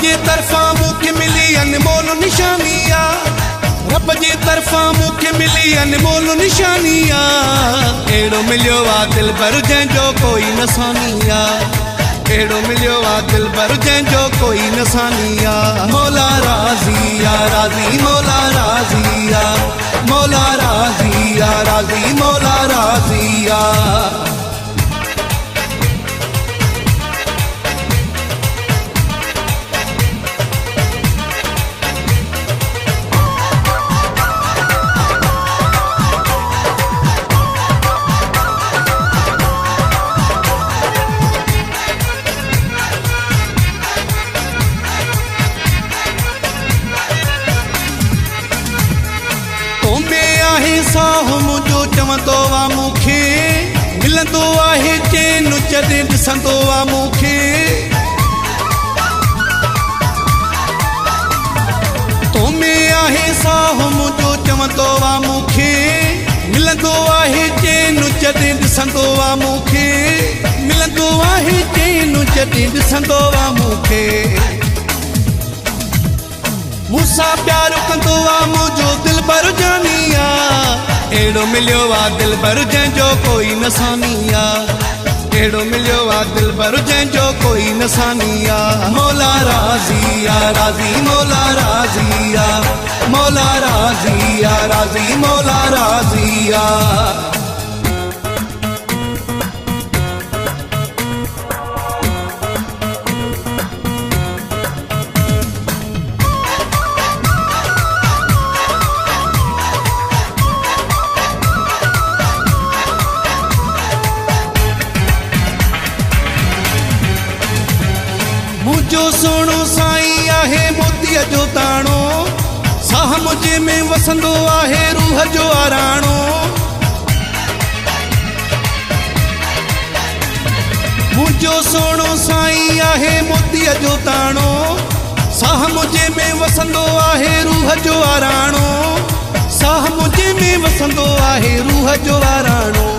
जे तरफा मूंखे मिली अनमोल निशानिया, रब जे तरफा मूंखे मिली अनमोल निशानिया। अहिड़ो मिलियो आहे दिलबर जंहिंजो कोई नसानिया, अहिड़ो मिलियो आहे दिलबर जंहिंजो कोई नसानिया। मौला राज़िया राज़ी मौला राज़िया, मौला राज़िया राज़ी मौला राज़िया। साहो मुंहिंजो चवंदो आहे मूंखे, मिलंदो आहे चैन जॾहिं ॾिसंदो आहे मूंखे। तो में आहे साहो मुंहिंजो चवंदो आहे मूंखे, मिलंदो आहे चैन जॾहिं ॾिसंदो आहे मूंखे, मिलंदो आहे चैन जॾहिं ॾिसंदो आहे मूंखे। मूंसां प्यार कंदो आहे मुंहिंजो दिलबर जानिया, अहिड़ो मिलियो आहे दिलबर जंहिंजो कोई नसानिया, अहिड़ो मिलियो आहे दिलबर जंहिंजो कोई नसानिया। मौला राज़िया राज़ी मौला राज़िया, मौला राज़िया राज़ी मौला राज़िया। मुंहिंजो सोणो साईं आहे मोतीअ जो ताणो, साह मुंहिंजे में वसंदो आहे रूह जो आराणो। मुंहिंजो सोणो साईं आहे मोतीअ जो ताणो, साह मुंहिंजे में वसंदो आहे रूह जो आराणो, साह मुंहिंजे में वसंदो आहे रूह जो आराणो।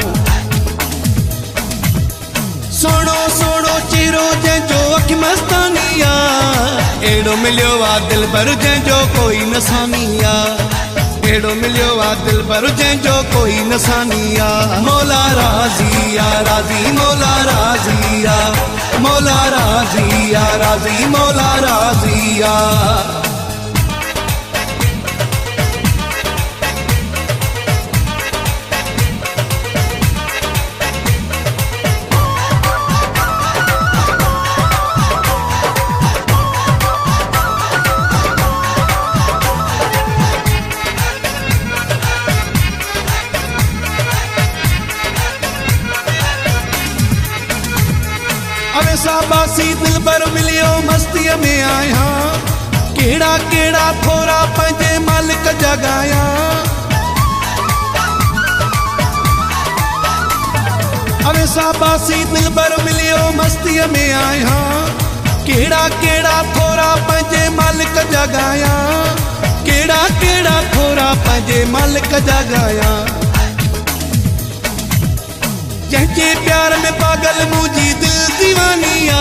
सोणो सोणो चेहरो जंहिंजो अखि मस्तानिया, अहिड़ो मिलियो आहे दिलबर जंहिंजो कोई नसानिया, अहिड़ो मिलियो आहे दिलबर जंहिंजो कोई नसानिया। मौला राज़िया राज़ी मौला राज़िया, मौला राज़िया राज़ी मौला राज़िया। अवे साबासी दिलबर मिलियो मस्तीअ में आया, कहिड़ा कहिड़ा थोरा पंहिंजे मालिक जा ॻाया। अवे साबासी दिलबर मिलियो मस्तीअ में आया, कहिड़ा कहिड़ा थोरा पंहिंजे मालिक जा ॻाया, कहिड़ा कहिड़ा थोरा पंहिंजे मालिक जा ॻाया। जंहिंजे प्यार में पागल मुंहिंजी दिल दीवानिया,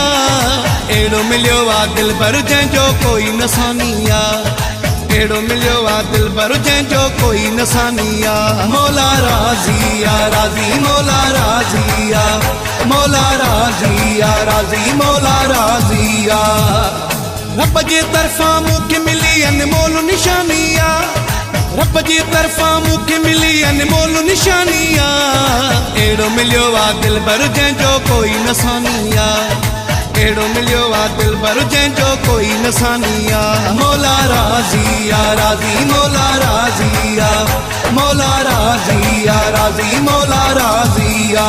अहिड़ो मिलियो आहे दिलबर जंहिंजो कोई नसानिया, अहिड़ो मिलियो आहे दिलबर जंहिंजो कोई नसानिया। मौला राज़िया राज़ी मौला राज़िया, मौला राज़िया राज़ी मौला राज़िया। रब जे तरफा मूंखे मिली अनमोल निशानिया, रब जे तरफा मूंखे मिली अनमोल निशानिया। अहिड़ो मिलियो आहे दिलबर जंहिंजो कोई नसानिया, अहिड़ो मिलियो आहे दिलबर जंहिंजो कोई नसानिया। मौला राज़िया राज़ी मौला राज़िया, मौला राज़िया राज़ी मौला राज़िया।